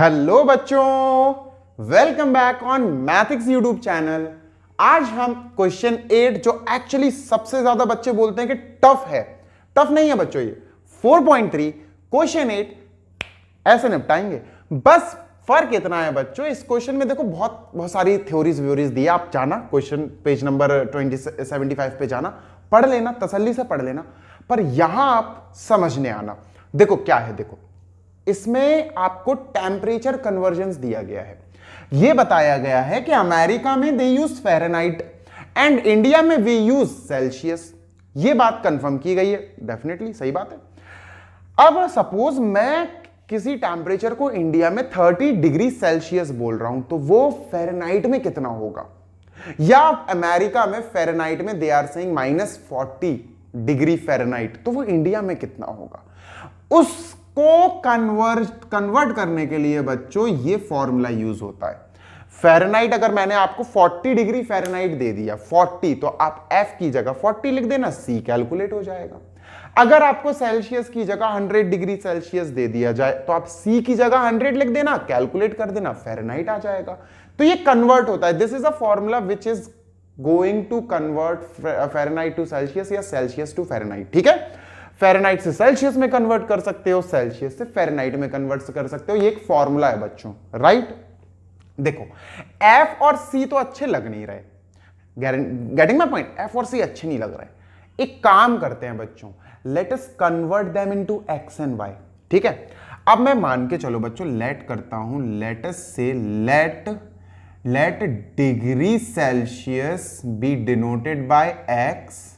Hello बच्चों, welcome back on Mathics YouTube channel. आज हम क्वेश्चन 8 जो एक्चुअली सबसे ज्यादा बच्चे बोलते हैं कि टफ है, टफ नहीं है बच्चों, ये 4.3 क्वेश्चन 8 ऐसे निपटाएंगे। बस फर्क इतना है बच्चों, इस क्वेश्चन में देखो बहुत सारी थ्योरीज व्योरीज दी है। आप जाना क्वेश्चन पेज नंबर 75 पे जाना, पढ़ लेना, तसल्ली से पढ़ लेना, पर यहां आप समझने आना। देखो क्या है, देखो इसमें आपको टेम्परेचर कन्वर्जन्स दिया गया है। यह बताया गया है कि अमेरिका में दे यूज फ़ारेनहाइट एंड इंडिया में वी यूज सेल्सियस। यह बात कंफर्म की गई है, डेफिनेटली सही बात है। अब सपोज मैं किसी टेम्परेचर को इंडिया में 30 डिग्री सेल्सियस बोल रहा हूं, तो वो फ़ारेनहाइट में कितना होगा, या अमेरिका में फ़ारेनहाइट में they are saying -40 degree Fahrenheit, तो वो इंडिया में कितना होगा। उसको कन्वर्ट करने के लिए बच्चों ये फॉर्मूला यूज होता है। फ़ारेनहाइट अगर मैंने आपको 40 डिग्री फ़ारेनहाइट दे दिया 40, तो आप F की जगह 40 लिख देना, C कैलकुलेट हो जाएगा। अगर आपको सेल्सियस की जगह 100 डिग्री सेल्सियस दे दिया जाए, तो आप C की जगह 100 लिख देना, कैलकुलेट कर देना, फ़ारेनहाइट आ जाएगा। तो ये कन्वर्ट होता है। This is a formula which is going to convert Fahrenheit to Celsius या सेल्सियस टू फ़ारेनहाइट। ठीक है, फ़ारेनहाइट से सेल्सियस में कन्वर्ट कर सकते हो, सेल्सियस से फ़ारेनहाइट में कन्वर्ट कर सकते हो। ये एक फॉर्मूला है बच्चों, राइट। देखो F और C तो अच्छे लग नहीं रहे, गेटिंग माय पॉइंट, F और C अच्छे नहीं लग रहे। एक काम करते हैं बच्चों, let us convert them into x and y। ठीक है, अब मैं मान के चलो बच्चों, लेट करता हूं, let us say let degree Celsius be denoted by x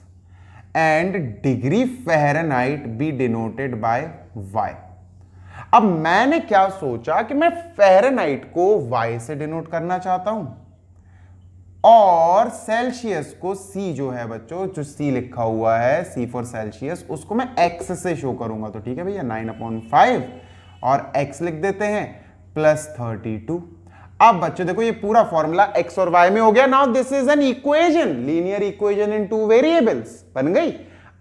and degree Fahrenheit be denoted by y। अब मैंने क्या सोचा कि मैं फ़ारेनहाइट को y से डिनोट करना चाहता हूं, और सेल्सियस को C जो है बच्चों, जो C लिखा हुआ है, C फॉर सेल्सियस, उसको मैं x से शो करूंगा। तो ठीक है भैया, 9/5 और x लिख देते हैं +32। अब बच्चों देखो, ये पूरा फॉर्मूला x और y में हो गया। Now this is an equation, linear equation in 2 variables बन गई।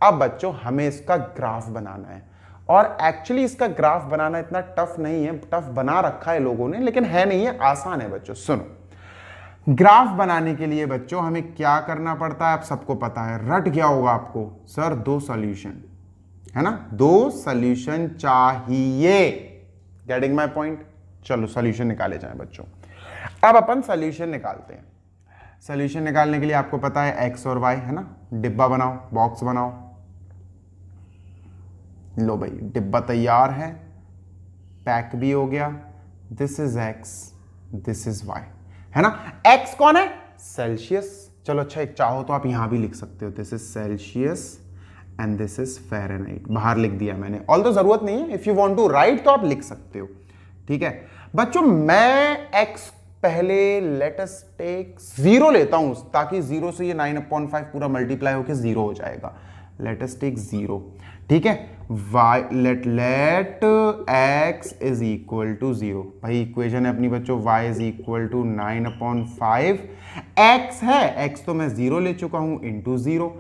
अब बच्चों हमें इसका ग्राफ बनाना है, और एक्चुअली इसका ग्राफ बनाना इतना टफ नहीं है, टफ बना रखा है लोगों ने, लेकिन है नहीं है, आसान है बच्चों। सुनो, ग्राफ बनाने के लिए बच्चों हमें क्या करना पड़ता है, आप सबको पता है। रट गया होगा आपको, सर 2 सॉल्यूशन है ना, 2 सॉल्यूशन चाहिए। Getting my point. चलो सॉल्यूशन निकाले जाए बच्चों। अब अपन सॉल्यूशन निकालते हैं। सॉल्यूशन निकालने के लिए आपको पता है x और y है ना, डिब्बा बनाओ, बॉक्स बनाओ। लो भाई, डिब्बा तैयार है, पैक भी हो गया। This is x, this is y, है ना। x कौन है, सेल्सियस। चलो अच्छा, एक चाहो तो आप यहां भी लिख सकते हो, this is Celsius and this is Fahrenheit. बाहर लिख दिया मैंने, ऑल तो जरूरत नहीं है, if you want to write तो आप लिख सकते हो। ठीक है बच्चों, मैं x पहले लेट अस टेक 0 लेता हूं, ताकि 0 से ये 9/5 पूरा मल्टीप्लाई होकर 0 हो जाएगा। Let us take 0। ठीक है, y let x is equal to 0। भाई इक्वेशन है अपनी बच्चों, y is equal to 9/5, x है, x तो मैं 0 ले चुका हूं, इंटू 0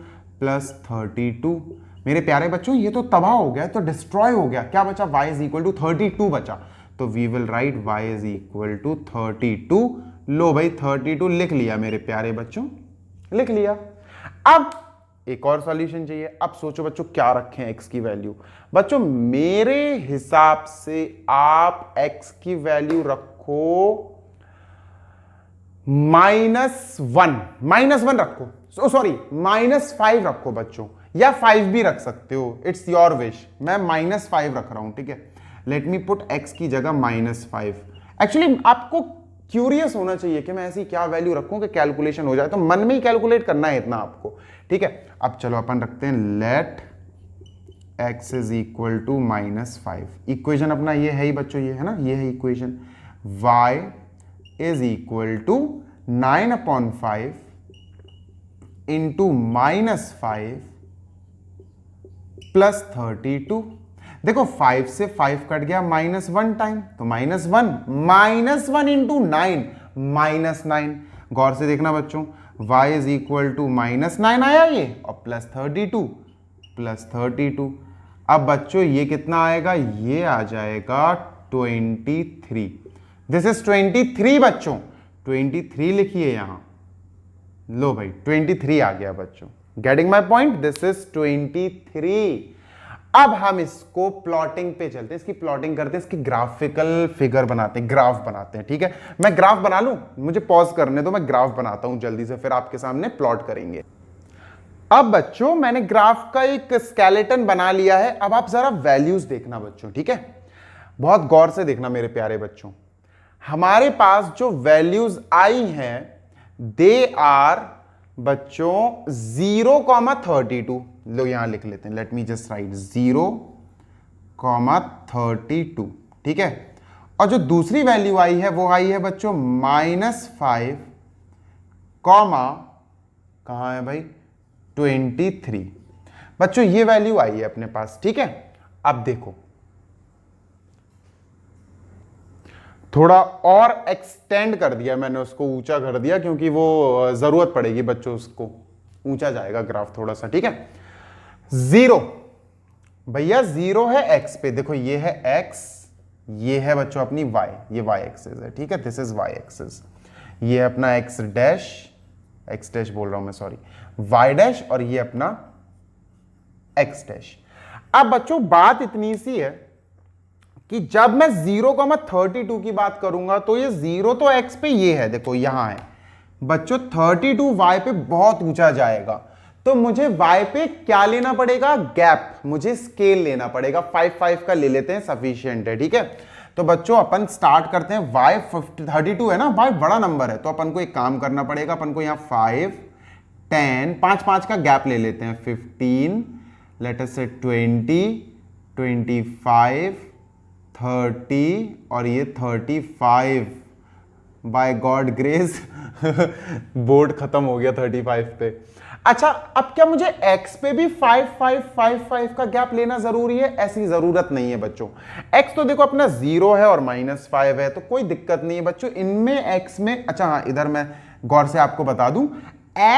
+32। मेरे प्यारे बच्चों, ये तो तबाह हो गया, तो डिस्ट्रॉय हो गया। क्या बचा, y इज इक्वल टू 32 बचा। तो we will write y is equal to 32। लो भाई 32 लिख लिया मेरे प्यारे बच्चों, लिख लिया। अब एक और सॉल्यूशन चाहिए। अब सोचो बच्चों, क्या रखें x की वैल्यू। बच्चों मेरे हिसाब से आप x की वैल्यू रखो -1 रखो, सॉरी -5 रखो बच्चों, या 5 भी रख सकते हो, इट्स योर विश। मैं -5 रख रहा हूं, ठीक है। लेट मी पुट x की जगह -5। एक्चुअली आपको क्यूरियस होना चाहिए कि मैं ऐसी क्या वैल्यू रखूं कि कैलकुलेशन हो जाए, तो मन में ही कैलकुलेट करना है इतना आपको। ठीक है, अब चलो अपन रखते हैं let x is equal to -5। Equation अपना ये है ही बच्चों, ये है ना, ये है equation. y is equal to 9/5 into -5 +32। देखो 5 से 5 कट गया, -1 टाइम, तो -1 इंटू 9 -9। गौर से देखना बच्चों, y इज इक्वल टू -9 आया ये, और +32। अब बच्चों ये कितना आएगा, ये आ जाएगा 23। दिस इज 23 बच्चों, 23 लिखिए यहां, लो भाई 23 आ गया बच्चों, getting my point, this is 23। अब हम इसको प्लॉटिंग पे चलते हैं, इसकी प्लॉटिंग करते हैं, इसकी ग्राफिकल फिगर बनाते हैं, ग्राफ बनाते हैं। ठीक है, मैं ग्राफ बना लूं, मुझे पॉज करने दो, मैं ग्राफ बनाता हूं जल्दी से, फिर आपके सामने प्लॉट करेंगे। अब बच्चों मैंने ग्राफ का एक स्केलेटन बना लिया है, अब आप जरा वैल्यूज देखना बच्चों, ठीक है, बहुत गौर से देखना मेरे प्यारे बच्चों। हमारे पास जो वैल्यूज आई हैं दे आर बच्चों 0,32, लो यहां लिख लेते हैं, लेट मी जस्ट राइट 0,32, ठीक है। और जो दूसरी वैल्यू आई है वो आई है बच्चों -5, कहां है भाई 23। बच्चों ये वैल्यू आई है अपने पास, ठीक है। अब देखो थोड़ा और एक्सटेंड कर दिया मैंने, उसको ऊंचा कर दिया क्योंकि वो जरूरत पड़ेगी बच्चों, उसको ऊंचा जाएगा ग्राफ थोड़ा सा, ठीक है। 0 भैया 0 है एक्स पे, देखो ये है एक्स, ये है बच्चों अपनी y, ये y एक्सिस है, ठीक है, दिस इज y एक्सिस, ये अपना x डैश बोल रहा हूं मैं, सॉरी, y डैश, और ये अपना x डैश। अब बच्चों बात इतनी सी है कि जब मैं 0,32 की बात करूंगा तो ये 0 तो x पे ये है, देखो यहां है बच्चों, 32 y पे बहुत ऊंचा जाएगा, तो मुझे y पे क्या लेना पड़ेगा, गैप, मुझे स्केल लेना पड़ेगा, 5 का ले लेते हैं, सफिशिएंट है, ठीक है। तो बच्चों अपन स्टार्ट करते हैं, y 32 है ना, y बड़ा नंबर है, तो अपन को एक काम करना पड़ेगा, अपन को यहां 5, 10, 5 का गैप ले लेते हैं, 15, लेट अस से 20, 25, 30 और ये 35, बाय गॉड ग्रेस बोर्ड खत्म हो गया 35 पे। अच्छा अब क्या मुझे x पे भी 5 का गैप लेना जरूरी है? ऐसी जरूरत नहीं है बच्चों, x तो देखो अपना 0 है और -5 है, तो कोई दिक्कत नहीं है बच्चों इनमें, x में, अच्छा हाँ इधर मैं गौर से आपको बता दूं,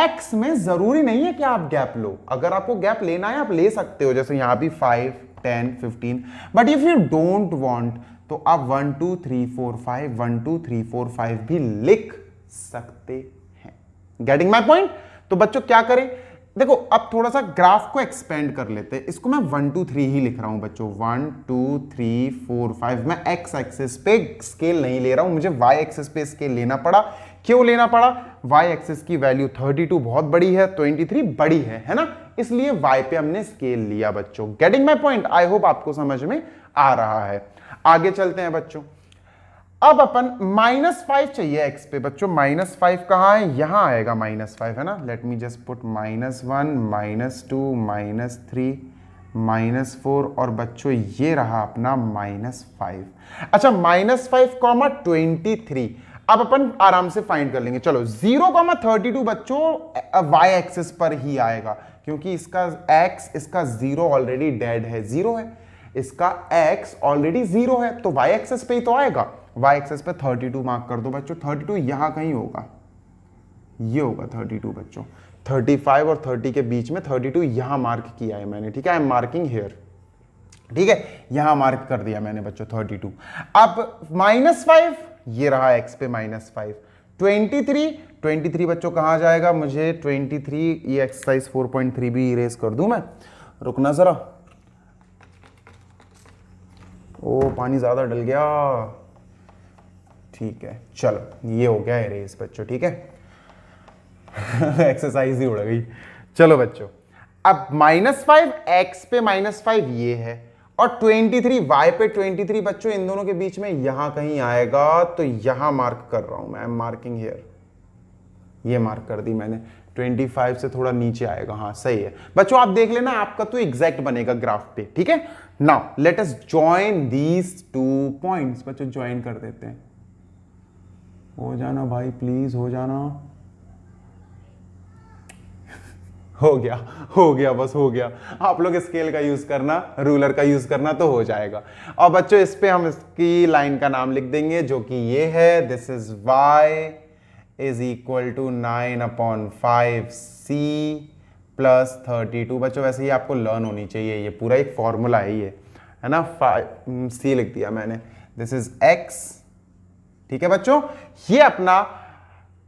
x में जरूरी नहीं है कि आप गैप लो, अगर आपको गैप लेना है आप ले सकते हो, जैसे यहां भी 5, 10, 15, but if you don't want तो आप 1 2 3 4 5 1 2 3 4 5 भी लिख सकते हैं। Getting my point? तो बच्चों क्या करें, देखो अब थोड़ा सा ग्राफ को एक्सपेंड कर लेते हैं, इसको मैं 1 2 3 ही लिख रहा हूं बच्चों, 1 2 3 4 5, मैं एक्स एक्सिस पे स्केल नहीं ले रहा हूं, मुझे वाई एक्सिस पे स्केल लेना पड़ा। क्यों लेना पड़ा? वाई एक्सिस की वैल्यू 32 बहुत बड़ी है, 23 बड़ी है ना, इसलिए y पे हमने स्केल लिया बच्चों। Getting my point? I hope आपको समझ में आ रहा है। आगे चलते हैं बच्चों, अब अपन -5 चाहिए x पे बच्चों, -5 कहां है, यहां आएगा -5 है ना, लेट मी जस्ट पुट -1 -2 -3 -4 और बच्चों ये रहा अपना -5। अच्छा -5 23, अब अपन आराम से फाइंड कर लेंगे, चलो 0,32 बच्चों y एक्सिस पर ही आएगा, क्योंकि इसका x, इसका 0 ऑलरेडी डेड है, 0 है, इसका x ऑलरेडी 0 है, तो y एक्सिस पे ही तो आएगा, y एक्सिस पे 32 मार्क कर दो बच्चों, 32 यहां कहीं होगा, ये होगा 32 बच्चों, 35 और 30 के बीच में 32 यहां मार्क किया है मैंने, ठीक है, आई एम मार्किंग हियर, ठीक है, यहां मार्क कर दिया मैंने बच्चों 32। अब -5 ये रहा x पे -5, 23 बच्चों कहां जाएगा, मुझे 23, ये एक्सरसाइज 4.3 भी इरेज कर दूं मैं, रुकना जरा, ओ पानी ज्यादा डल गया, ठीक है चलो ये हो गया इरेज बच्चों, ठीक है एक्सरसाइज ही उड़ गई। चलो बच्चों अब -5 x पे -5 ये है, और 23 y पे 23 बच्चों इन दोनों के बीच में यहां कहीं आएगा, तो यहां मार्क कर रहा हूं मैं, मार्किंग हियर, ये मार्क कर दी मैंने, 25 से थोड़ा नीचे आएगा, हाँ सही है बच्चों, आप देख लेना आपका तो एग्जैक्ट बनेगा ग्राफ पे, ठीक है। Now let us join these 2 points, बच्चों ज्वाइन कर देते हैं, हो जाना भाई प्लीज हो जाना, हो गया बस हो गया, आप लोग स्केल का यूज करना, रूलर का यूज करना तो हो जाएगा। और बच्चों इस पे हम इसकी लाइन का नाम लिख देंगे जो कि ये है, this is y is equal to 9/5 c plus 32। बच्चों वैसे ही आपको लर्न होनी चाहिए, ये पूरा एक फॉर्मूला है, ये है ना, c लिख दिया मैंने, दिस इज x, ठीक है बच्चों, ये अपना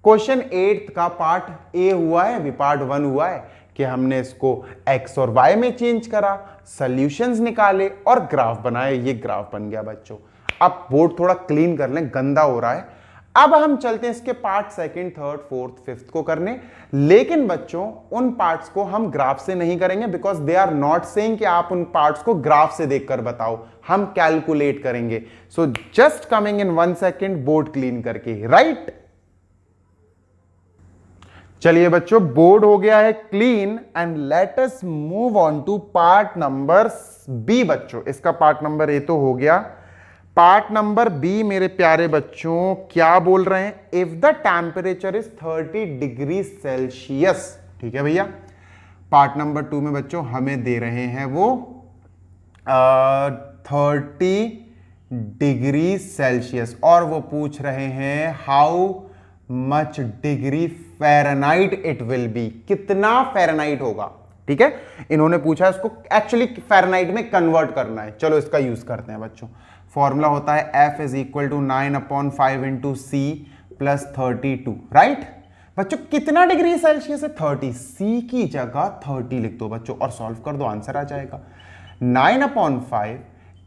क्वेश्चन 8 का पार्ट ए हुआ है। अभी पार्ट 1 हुआ है कि हमने इसको x और y में चेंज करा, सॉल्यूशंस निकाले और ग्राफ बनाए। ये ग्राफ बन गया बच्चों। अब बोर्ड थोड़ा क्लीन कर लें, गंदा हो रहा है। अब हम चलते हैं इसके part 2nd, 3rd, 4th, 5th को करने। लेकिन बच्चों उन पार्ट्स को हम ग्राफ से नहीं करेंगे, because they are not saying कि आप उन पार्ट्स को ग्राफ से देखकर बताओ, हम कैलकुलेट करेंगे। So just coming in 1 second board clean करके, राइट। चलिए बच्चों, बोर्ड हो गया है clean and let us move on to part number B. बच्चों इसका पार्ट नंबर ए तो हो गया, पार्ट नंबर बी मेरे प्यारे बच्चों क्या बोल रहे हैं? If the temperature is 30 degree Celsius, ठीक है भैया। पार्ट नंबर 2 में बच्चों हमें दे रहे हैं वो 30 डिग्री सेल्सियस और वो पूछ रहे हैं how much degree Fahrenheit it will be, कितना फ़ारेनहाइट होगा। ठीक है, इन्होंने पूछा इसको एक्चुअली फ़ारेनहाइट में कन्वर्ट करना है। चलो इसका यूज करते हैं बच्चों। फॉर्मूला होता है F is equal to 9/5 into C plus 32, right. बच्चों कितना डिग्री सेल्सियस है? 30। सी की जगह 30 लिख दो बच्चों और सॉल्व कर दो, आंसर आ जाएगा। 9/5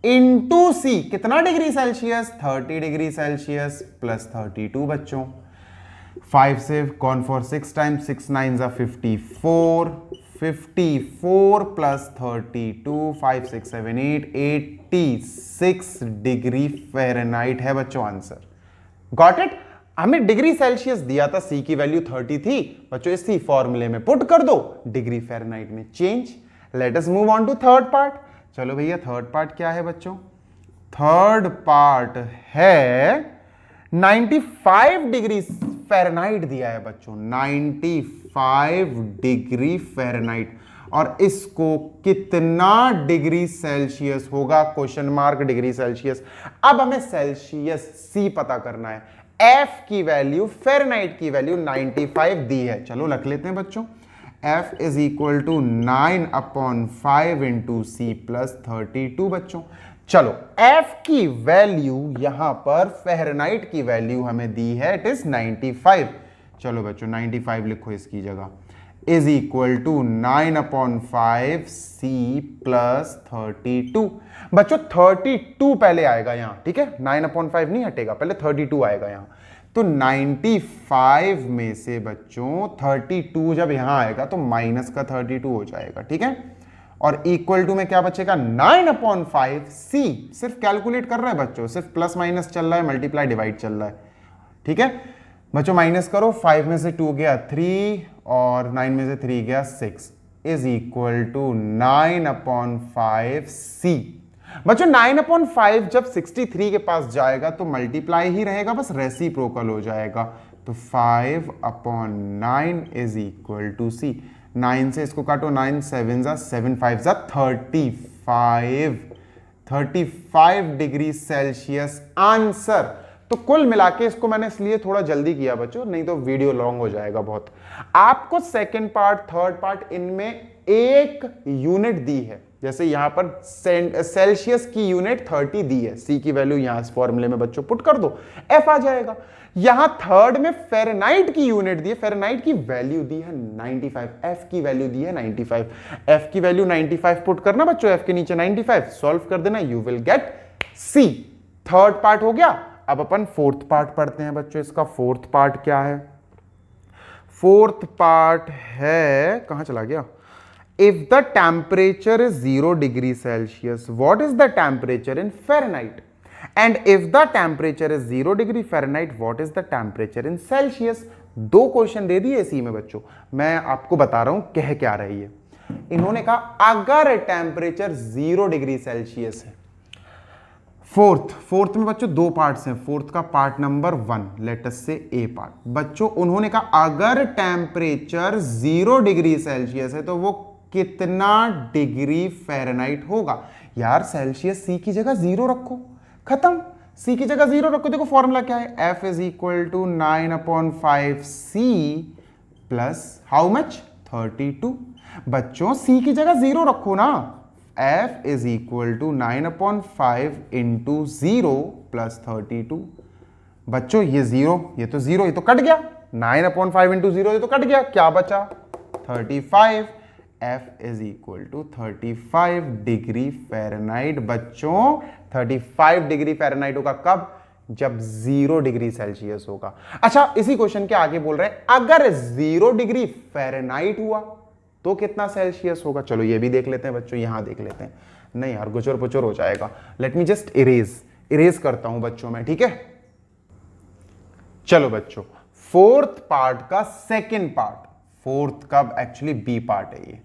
इंटू सी कितना degree Celsius? 30 degree Celsius plus 32 बच्चों। 5 से कौन for 6 times, 6 9 54, 54 plus 32, 5 6 7 8, 86 degree Fahrenheit है बच्चों आंसर। Got it. हमें डिग्री सेल्सियस दिया था, सी की वैल्यू 30 थी बच्चों, इसी फॉर्मूले में पुट कर दो, डिग्री फ़ारेनहाइट में change. Let us move on to third part. चलो भैया थर्ड पार्ट क्या है बच्चों? थर्ड पार्ट है 95 डिग्री फ़ारेनहाइट दिया है बच्चों, 95 डिग्री फ़ारेनहाइट। और इसको कितना डिग्री सेल्सियस होगा? Question mark degree Celsius. अब हमें सेल्सियस सी पता करना है। एफ की वैल्यू, फ़ारेनहाइट की वैल्यू 95 दी है। चलो रख लेते हैं बच्चों। F is equal to 9/5 into C plus 32 बच्चों। चलो F की वैल्यू यहां पर फ़ारेनहाइट की वैल्यू हमें दी है, इट इज 95। चलो बच्चों 95 लिखो इसकी जगह, is equal to 9/5 C plus 32। बच्चों 32 पहले आएगा यहां, ठीक है, 9/5 नहीं हटेगा, पहले 32 आएगा यहां। तो 95 में से बच्चों 32 जब यहां आएगा तो माइनस का 32 हो जाएगा, ठीक है। और इक्वल टू में क्या बचेगा? 9/5 सी। सिर्फ कैलकुलेट कर रहा है बच्चों, सिर्फ प्लस माइनस चल रहा है, मल्टीप्लाई डिवाइड चल रहा है, ठीक है बच्चों। माइनस करो, 5 में से 2 गया 3 और 9 में से 3 गया 6, इज इक्वल टू 9/5 सी। बच्चों 9/5 जब 63 के पास जाएगा तो मल्टीप्लाई ही रहेगा, बस रेसिप्रोकल हो जाएगा। तो 5/9 इज इक्वल टू सी। 9 से इसको काटो, 9 7 7 5 35 डिग्री सेल्सियस आंसर। तो कुल मिला के इसको मैंने इसलिए थोड़ा जल्दी किया बच्चों, नहीं तो वीडियो लॉन्ग हो जाएगा बहुत। आपको सेकंड पार्ट, थर्ड पार्ट, इनमें एक यूनिट दी है। जैसे यहां पर सेल्सियस की यूनिट 30 दी है, सी की वैल्यू यहां इस फॉर्मूले में बच्चों पुट कर दो, एफ आ जाएगा। यहां थर्ड में फ़ारेनहाइट की यूनिट दी है, फ़ारेनहाइट की वैल्यू दी है 95, एफ की वैल्यू दी है 95। एफ की वैल्यू 95 पुट करना बच्चों, एफ के नीचे 95 सॉल्व कर देना, you will get C. Third part हो गया। अब अपन फोर्थ पार्ट पढ़ते हैं बच्चों। इसका फोर्थ पार्ट क्या है? फोर्थ पार्ट है, कहां चला गया? If the temperature is 0 degree Celsius, what is the temperature in Fahrenheit? And if the temperature is 0 degree Fahrenheit, what is the temperature in Celsius? दो क्वेश्चन दे दिए इसी में बच्चों, मैं आपको बता रहा हूं कह क्या रही है। इन्होंने कहा अगर टेम्परेचर 0 डिग्री सेल्सियस है, फोर्थ में बच्चों दो पार्ट्स हैं। फोर्थ का पार्ट नंबर 1, लेट अस से ए पार्ट। बच्चों उन्होंने कहा अगर टेम्परेचर 0 डिग्री सेल्सियस है तो वो कितना डिग्री फ़ारेनहाइट होगा? यार सेल्सियस सी की जगह 0 रखो, खत्म। सी की जगह 0 रखो। देखो फॉर्मूला क्या है? F is equal to 9/5 C plus how much? 32। बच्चों सी की जगह 0 रखो ना। F is equal to 9/5 into 0 plus 32। बच्चों ये जीरो, ये तो जीरो, ये तो कट गया। 9/5 इंटू जीरो, ये तो कट गया, क्या बचा 35। F is equal to 35 degree Fahrenheit. बच्चों 35 डिग्री फ़ारेनहाइट होगा कब? जब 0 डिग्री सेल्सियस होगा। अच्छा, इसी क्वेश्चन के आगे बोल रहे हैं अगर 0 डिग्री फ़ारेनहाइट हुआ तो कितना सेल्सियस होगा। चलो ये भी देख लेते हैं बच्चों, यहां देख लेते हैं। नहीं यार, गुचर पुचर हो जाएगा। लेट मी जस्ट इरेज करता हूं बच्चों में, ठीक है। चलो बच्चों, फोर्थ पार्ट का सेकेंड पार्ट, फोर्थ का एक्चुअली बी पार्ट है ये।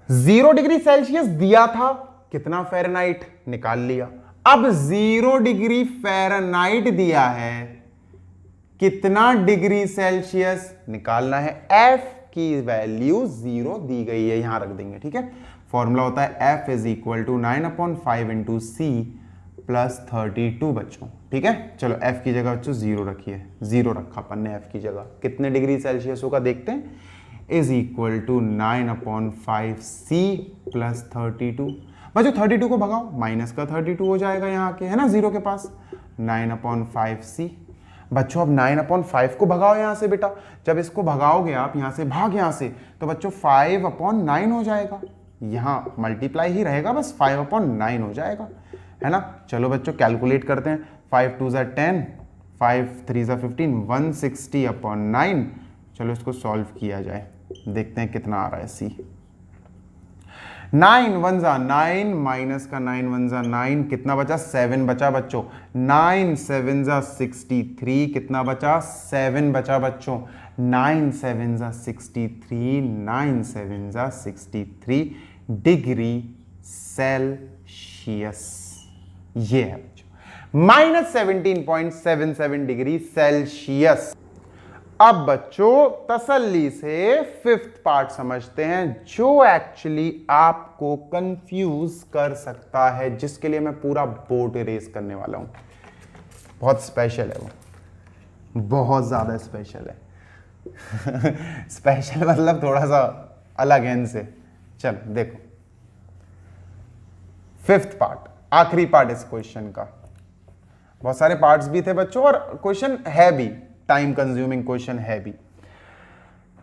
0 डिग्री सेल्सियस दिया था, कितना फ़ारेनहाइट निकाल लिया। अब 0 डिग्री फ़ारेनहाइट दिया है, कितना डिग्री सेल्सियस निकालना है। F की वैल्यू 0 दी गई है, यहां रख देंगे, ठीक है। फॉर्मूला होता है F is equal to 9/5 into C plus 32 बच्चों, ठीक है। चलो F की जगह बच्चों 0 रखिए, 0 रखा अपन ने F की जगह। कितने डिग्री सेल्सियस होगा देखते हैं। Is equal to 9/5 C plus 32। बच्चों 32 को भगाओ, माइनस का 32 हो जाएगा यहाँ के, है ना, 0 के पास। 9/5 सी। बच्चों अब 9/5 को भगाओ यहाँ से बेटा। जब इसको भगाओगे आप यहाँ से, भाग यहाँ से, तो बच्चों 5/9 हो जाएगा। यहाँ मल्टीप्लाई ही रहेगा, बस 5/9 हो जाएगा, है ना। चलो बच्चों कैलकुलेट करते हैं। 5 2 ज़ा 10, 5 3 ज़ा 15, 160/9। चलो इसको सॉल्व किया जाए, देखते हैं कितना आ रहा है सी। 9 1 ज़ा 9, माइनस का 9 1 ज़ा 9, कितना बचा 7 बचा बच्चों। 9 7 ज़ा 63, कितना बचा 7 बचा बच्चों। 9 7 ज़ा 63, 9 7 ज़ा 63 डिग्री सेल्सियस, ये है बच्चों -17.77 डिग्री सेल्सियस। अब बच्चों तसल्ली से फिफ्थ पार्ट समझते हैं, जो एक्चुअली आपको कंफ्यूज कर सकता है, जिसके लिए मैं पूरा बोर्ड इरेज करने वाला हूं। बहुत स्पेशल है वो, बहुत ज्यादा स्पेशल है। स्पेशल मतलब थोड़ा सा अलग है इनसे। चलो देखो, फिफ्थ पार्ट, आखिरी पार्ट इस क्वेश्चन का। बहुत सारे पार्ट्स भी थे बच्चों, और क्वेश्चन है भी, टाइम कंज्यूमिंग क्वेश्चन है भी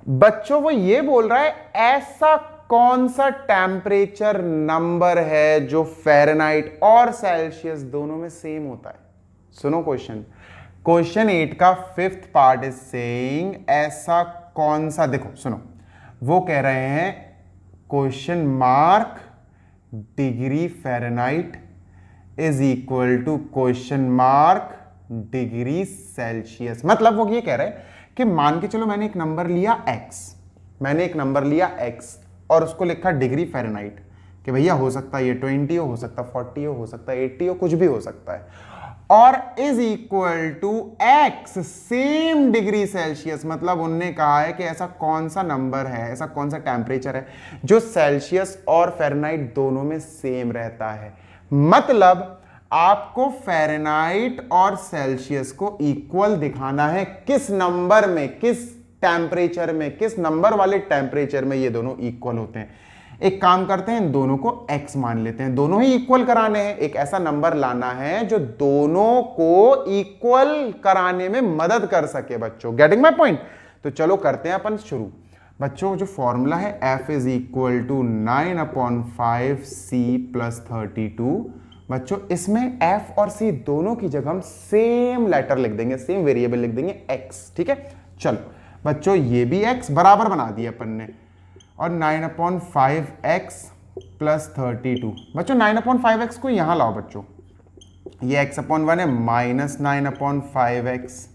बच्चों। वो ये बोल रहा है ऐसा कौन सा टेम्परेचर नंबर है जो फ़ारेनहाइट और सेल्सियस दोनों में सेम होता है। सुनो क्वेश्चन, क्वेश्चन 8 का फिफ्थ पार्ट इज सेइंग ऐसा कौन सा, देखो सुनो, वो कह रहे हैं question mark degree Fahrenheit is equal to question mark degree Celsius. मतलब वो ये कह रहे हैं कि मान के चलो मैंने एक नंबर लिया x, और उसको लिखा डिग्री फ़ारेनहाइट, कि भैया हो सकता है ये 20 हो सकता है 40 हो सकता है 80 हो, कुछ भी हो सकता है, और is equal to x same degree Celsius. मतलब उन्होंने कहा है कि ऐसा कौन सा नंबर है, ऐसा कौन सा टेम्परेचर है जो सेल्सियस और फ़ारेनहाइट दोनों में सेम रहता है। मतलब आपको फ़ारेनहाइट और सेल्सियस को इक्वल दिखाना है। किस नंबर में, किस टेम्परेचर में, किस नंबर वाले टेम्परेचर में ये दोनों इक्वल होते हैं। एक काम करते हैं, इन दोनों को x मान लेते हैं, दोनों ही इक्वल कराने हैं। एक ऐसा नंबर लाना है जो दोनों को इक्वल कराने में मदद कर सके बच्चों। Getting my point? तो चलो करते हैं अपन शुरू। बच्चों जो फॉर्मूला है F is equal to 9/5 C plus 32। बच्चों इसमें F और C दोनों की जगह हम सेम लेटर लिख देंगे, सेम वेरिएबल लिख देंगे x, ठीक है। चलो बच्चों ये भी x बराबर बना दिया अपन ने, और 9/5x प्लस 32। बच्चों 9/5x को यहां लाओ बच्चों, ये x/1 है, minus 9/5x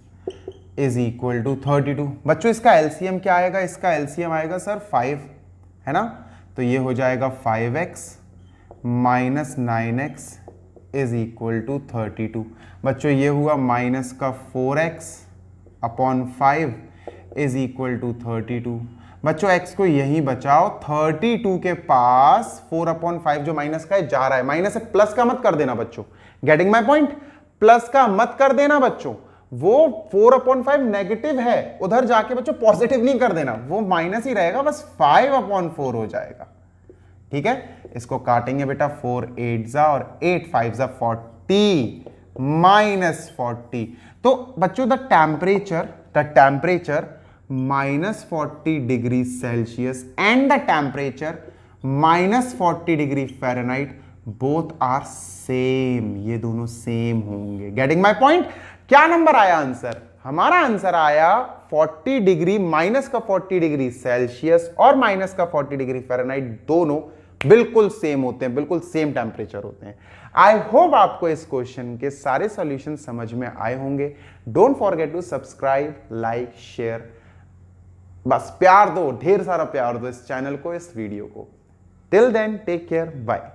is equal to 32। बच्चों इसका एलसीएम क्या आएगा? इसका एलसीएम आएगा सर 5, है ना। तो ये हो जाएगा 5x minus 9x is equal to 32। बच्चों ये हुआ माइनस का 4x upon 5 is equal to 32। बच्चों x को यहीं बचाओ, 32 के पास 4/5 जो माइनस का है जा रहा है, माइनस है, प्लस का मत कर देना बच्चों। Getting my point? प्लस का मत कर देना बच्चों, वो 4/5 नेगेटिव है, उधर जाके बच्चों पॉजिटिव नहीं कर देना, वो माइनस ही रहेगा, बस 5/4 हो जाएगा, ठीक है। इसको काटेंगे बेटा, 4 8 जा और 8 5 जा 40। -40। तो बच्चों the temperature -40 degree Celsius and the temperature -40 degree Fahrenheit both are same, ये दोनों सेम होंगे। Getting my point? क्या नंबर आया आंसर? हमारा आंसर आया 40 डिग्री, -40 डिग्री सेल्सियस और -40 डिग्री फ़ारेनहाइट दोनों बिल्कुल सेम होते हैं, बिल्कुल सेम टेम्परेचर होते हैं। आई होप आपको इस क्वेश्चन के सारे सॉल्यूशन समझ में आए होंगे। Don't forget to subscribe, like, share. बस प्यार दो, ढेर सारा प्यार दो इस चैनल को, इस वीडियो को। Till then take care, bye.